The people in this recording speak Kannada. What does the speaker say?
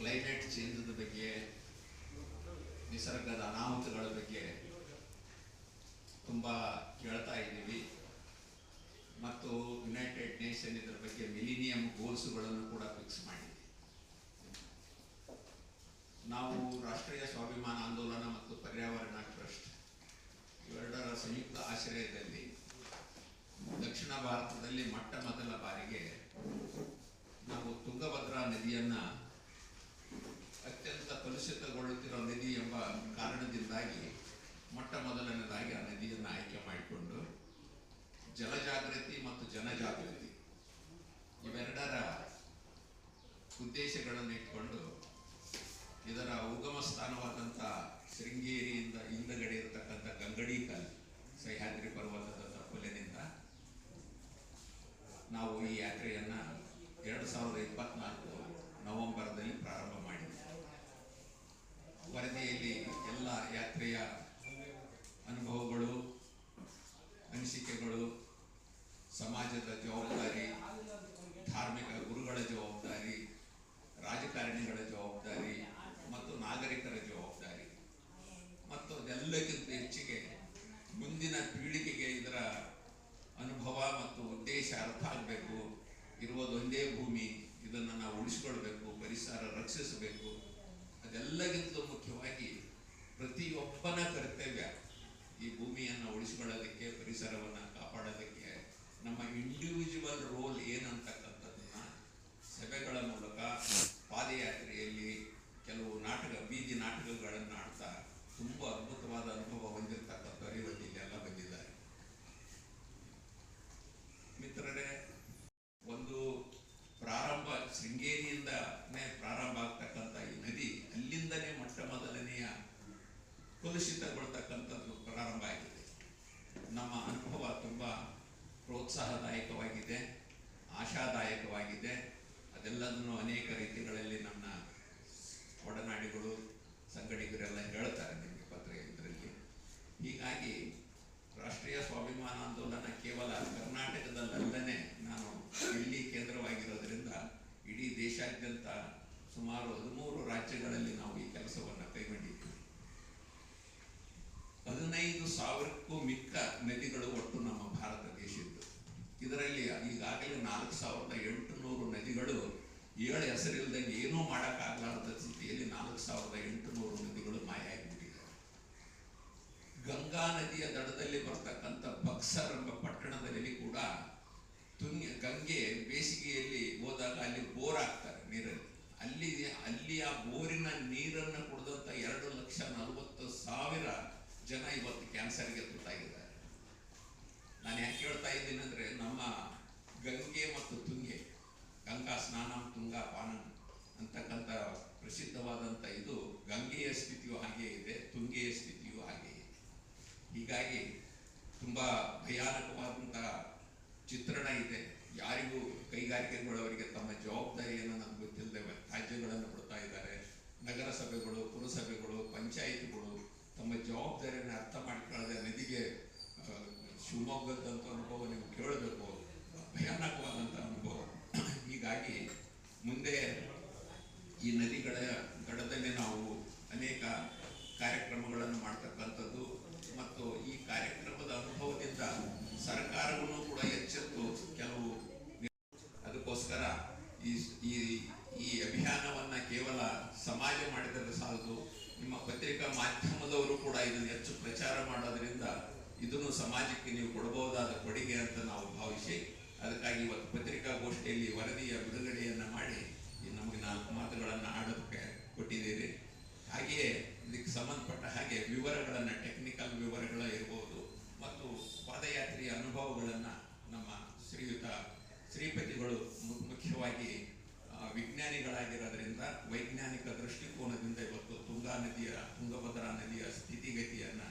ಕ್ಲೈಮೇಟ್ ಚೇಂಜದ ಬಗ್ಗೆ, ನಿಸರ್ಗದ ಅನಾಹುತಗಳ ಬಗ್ಗೆ ತುಂಬ ಕೇಳ್ತಾ ಇದ್ದೀವಿ. ಮತ್ತು ಯುನೈಟೆಡ್ ನೇಷನ್ ಇದರ ಬಗ್ಗೆ ಮಿಲಿನಿಯಂ ಗೋಲ್ಸ್ಗಳನ್ನು ಕೂಡ ಫಿಕ್ಸ್ ಮಾಡಿದೆ. ನಾವು ರಾಷ್ಟ್ರೀಯ ಸ್ವಾಭಿಮಾನ ಆಂದೋಲನ ಮತ್ತು ಪರ್ಯಾವರಣ ಟ್ರಸ್ಟ್ ಇವೆರಡರ ಸಂಯುಕ್ತ ಆಶ್ರಯದಲ್ಲಿ ದಕ್ಷಿಣ ಭಾರತದಲ್ಲಿ ಮೊಟ್ಟ ಮೊದಲ ಬಾರಿಗೆ ನಾವು ತುಂಗಭದ್ರಾ ನದಿಯನ್ನು ಅತ್ಯಂತ ಕಲುಷಿತಗೊಳ್ಳುತ್ತಿರುವ ನದಿ ಎಂಬ ಕಾರಣದಿಂದಾಗಿ ಮೊಟ್ಟ ಮೊದಲನೇದಾಗಿ ಆ ನದಿಯನ್ನು ಆಯ್ಕೆ ಮಾಡಿಕೊಂಡು ಜಲಜಾಗೃತಿ ಮತ್ತು ಜನಜಾಗೃತಿ ಇವೆರಡರ ಉದ್ದೇಶಗಳನ್ನು ಇಟ್ಕೊಂಡು ಇದರ ಉಗಮ ಸ್ಥಾನವಾದಂಥ ಶೃಂಗೇರಿಯಿಂದ ಹಿಂದಗಡೆ ಇರತಕ್ಕಂಥ ಗಂಗಡಿಕಲ್ ಸಹ್ಯಾದ್ರಿ ಪರ್ವತದ ತಪ್ಪಲಿನಿಂದ ನಾವು ಈ ಯಾತ್ರೆಯನ್ನು 2024 ನವೆಂಬರ್ದಲ್ಲಿ ಪ್ರಾರಂಭ ಮಾಡಿದ್ವಿ. ವರದಿಯಲ್ಲಿ ಎಲ್ಲ ಯಾತ್ರೆಯ ಅನುಭವಗಳು, ಅನಿಸಿಕೆಗಳು, ಸಮಾಜದ ಜವಾಬ್ದಾರಿ, ಧಾರ್ಮಿಕ ಗುರುಗಳ ಜವಾಬ್ದಾರಿ, ರಾಜಕಾರಣಿಗಳ ಜವಾಬ್ದಾರಿ ಮತ್ತು ನಾಗರಿಕರ ಜವಾಬ್ದಾರಿ ಮತ್ತು ಅದೆಲ್ಲಕ್ಕಿಂತ ಹೆಚ್ಚಿಗೆ ಮುಂದಿನ ಪೀಳಿಗೆಗೆ ಇದರ ಅನುಭವ ಮತ್ತು ಉದ್ದೇಶ ಅರ್ಥ ಆಗಬೇಕು. ಇರುವುದೊಂದೇ ಭೂಮಿ, ಇದನ್ನು ನಾವು ಉಳಿಸ್ಕೊಳ್ಬೇಕು, ಪರಿಸರ ರಕ್ಷಿಸಬೇಕು. ಅದೆಲ್ಲಕ್ಕಿಂತ ಮುಖ್ಯವಾಗಿ ಪ್ರತಿಯೊಬ್ಬನ ಕರ್ತವ್ಯ ಈ ಭೂಮಿಯನ್ನು ಉಳಿಸಿಕೊಳ್ಳೋದಕ್ಕೆ, ಪರಿಸರವನ್ನು ಕಾಪಾಡೋದಕ್ಕೆ ನಮ್ಮ ಇಂಡಿವಿಜುವಲ್ ರೋಲ್ ಏನಂತಕ್ಕಂಥದ್ದನ್ನು ಸಭೆಗಳ ಮೂಲಕ, ಪಾದಯಾತ್ರೆಯಲ್ಲಿ ಕೆಲವು ಬೀದಿ ನಾಟಕಗಳನ್ನು ಆಡ್ತಾ ತುಂಬ ಅದ್ಭುತವಾದ ಅನುಭವ ಹೊಂದಿರತಕ್ಕಂಥವ್ರು ಇವತ್ತು ಇಲ್ಲೆಲ್ಲ ಬಂದಿದ್ದಾರೆ. ಮಿತ್ರರೇ, ಒಂದು ಪ್ರಾರಂಭ ಶೃಂಗೇರಿಯಿಂದನೇ ಪ್ರಾರಂಭ ಆಗ್ತಕ್ಕಂಥ ಈ ನದಿ ಅಲ್ಲಿಂದನೇ ಮೊಟ್ಟ ಮೊದಲನೆಯ ಕಲುಷಿತಗೊಳ್ತಕ್ಕಂಥದ್ದು ಪ್ರಾರಂಭ ಆಗಿದೆ. ನಮ್ಮ ಅನುಭವ ತುಂಬ ಪ್ರೋತ್ಸಾಹದಾಯಕವಾಗಿದೆ, ಆಶಾದಾಯಕವಾಗಿದೆ. ಅದೆಲ್ಲದನ್ನು ಅನೇಕ ರೀತಿಗಳಲ್ಲಿ ನನ್ನ ಒಡನಾಡಿಗಳು, ಸಂಗಡಿಗರೆಲ್ಲ ಹೇಳ್ತಾರೆ ನಿಮಗೆ ಪತ್ರ ಇದರಲ್ಲಿ. ಹೀಗಾಗಿ ರಾಷ್ಟ್ರೀಯ ಸ್ವಾಭಿಮಾನ ಆಂದೋಲನ ಕೇವಲ ಕರ್ನಾಟಕದಲ್ಲೇ ನಾನು ಇಲ್ಲಿ ಕೇಂದ್ರವಾಗಿರೋದ್ರಿಂದ ಇಡೀ ದೇಶಾದ್ಯಂತ ಸುಮಾರು 13 ರಾಜ್ಯಗಳಲ್ಲಿ ನಾವು ಈ ಕೆಲಸವನ್ನು ಕೈಗೊಂಡಿದ್ದೀವಿ. 15,000ಕ್ಕೂ ಮಿಕ್ಕ ನದಿಗಳು ಒಟ್ಟು ನಮ್ಮ ಭಾರತ ದೇಶದ್ದು. ಇದರಲ್ಲಿ ಈಗಾಗಲೇ 4,800 ನದಿಗಳು 7 ಹೆಸರಿಲ್ಲದಂಗೆ ಏನೂ ಮಾಡೋಕ್ಕಾಗಲಾರದ ಸ್ಥಿತಿಯಲ್ಲಿ 4,800 ನದಿಗಳು ಮಾಯ ಆಗಿಬಿಟ್ಟಿದೆ. ಗಂಗಾ ನದಿಯ ದಡದಲ್ಲಿ ಬರ್ತಕ್ಕಂಥ ಬಕ್ಸರ್ ಎಂಬ ಪಟ್ಟಣದಲ್ಲಿ ಕೂಡ ಗಂಗೆ ಬೇಸಿಗೆಯಲ್ಲಿ ಹೋದಾಗ ಅಲ್ಲಿ ಬೋರ್ ಹಾಕ್ತಾರೆ ನೀರಲ್ಲಿ. ಅಲ್ಲಿ ಆ ಬೋರಿನ ನೀರನ್ನು ಕುಡಿದಂಥ 2,40,000 ಜನ ಇವತ್ತು ಕ್ಯಾನ್ಸರ್ಗೆ ತುತ್ತಾಗಿದ್ದಾರೆ. ನಾನು ಯಾಕೆ ಹೇಳ್ತಾ ಇದ್ದೀನಿ ಅಂದರೆ, ನಮ್ಮ ಗಂಗೆ ಮತ್ತು ತುಂಗೆ, ಗಂಗಾ ಸ್ನಾನಂ ತುಂಗಾ ಪಾನಂ ಅಂತಕ್ಕಂಥ ಪ್ರಸಿದ್ಧವಾದಂಥ ಇದು ಗಂಗೆಯ ಸ್ಥಿತಿಯು ಹಾಗೆ ಇದೆ, ತುಂಗೆಯ ಸ್ಥಿತಿಯು ಹಾಗೆ ಇದೆ. ಹೀಗಾಗಿ ತುಂಬ ಭಯಾನಕವಾದಂಥ ಚಿತ್ರಣ ಇದೆ. ಯಾರಿಗೂ ಕೈಗಾರಿಕೆಗಳವರಿಗೆ ತಮ್ಮ ಜವಾಬ್ದಾರಿಯನ್ನು ನಮ್ಗೆ ಗೊತ್ತಿಲ್ಲದೆ ತ್ಯಾಜ್ಯಗಳನ್ನು ಬಿಡ್ತಾ ಇದ್ದಾರೆ. ನಗರಸಭೆಗಳು, ಪುರಸಭೆಗಳು, ಪಂಚಾಯಿತಿಗಳು ತಮ್ಮ ಜವಾಬ್ದಾರಿಯನ್ನು ಅರ್ಥ ಮಾಡಿಕೊಳ್ಳದೆ ನದಿಗೆ, ಶಿವಮೊಗ್ಗದಂಥ ಅನುಭವ ನೀವು ಕೇಳಬೇಕು, ಭಯಾನಕವಾದಂಥ ಅನುಭವ. ಹೀಗಾಗಿ ಮುಂದೆ ಈ ನದಿಗಳ ದಡದಲ್ಲಿ ನಾವು ಅನೇಕ ಕಾರ್ಯಕ್ರಮಗಳನ್ನು ಮಾಡ್ತಕ್ಕಂಥದ್ದು ಮತ್ತು ಈ ಕಾರ್ಯಕ್ರಮದ ಅನುಭವದಿಂದ ಸರ್ಕಾರವನ್ನು ಕೂಡ ಎಚ್ಚೆತ್ತು ಕೆಲವು ಅದಕ್ಕೋಸ್ಕರ ಈ ಅಭಿಯಾನವನ್ನು ಕೇವಲ ಸಮಾಜ ಮಾಡಿದರೆ ಸಾಲದು, ನಿಮ್ಮ ಪತ್ರಿಕಾ ಮಾಧ್ಯಮದವರು ಕೂಡ ಇದನ್ನು ಹೆಚ್ಚು ಪ್ರಚಾರ ಮಾಡೋದ್ರಿಂದ ಇದನ್ನು ಸಮಾಜಕ್ಕೆ ನೀವು ಕೊಡಬಹುದಾದ ಕೊಡುಗೆ ಅಂತ ನಾವು ಭಾವಿಸಿ, ಅದಕ್ಕಾಗಿ ಇವತ್ತು ಪತ್ರಿಕಾಗೋಷ್ಠಿಯಲ್ಲಿ ವರದಿಯ ಬಿಡುಗಡೆಯನ್ನು ಮಾಡಿ ನಮಗೆ 4 ಮಾತುಗಳನ್ನು ಆಡೋದಕ್ಕೆ ಕೊಟ್ಟಿದ್ದೀರಿ. ಹಾಗೆಯೇ ಇದಕ್ಕೆ ಸಂಬಂಧಪಟ್ಟ ಹಾಗೆ ವಿವರಗಳನ್ನು, ಟೆಕ್ನಿಕಲ್ ವಿವರಗಳು ಇರ್ಬೋದು ಮತ್ತು ಪಾದಯಾತ್ರೆಯ ಅನುಭವಗಳನ್ನು ನಮ್ಮ ಶ್ರೀಪತಿಗಳು ಮುಖ್ಯವಾಗಿ ವಿಜ್ಞಾನಿಗಳಾಗಿರೋದ್ರಿಂದ ವೈಜ್ಞಾನಿಕ ದೃಷ್ಟಿಕೋನದಿಂದ ಇವತ್ತು ತುಂಗಭದ್ರಾ ನದಿಯ ಸ್ಥಿತಿಗತಿಯನ್ನು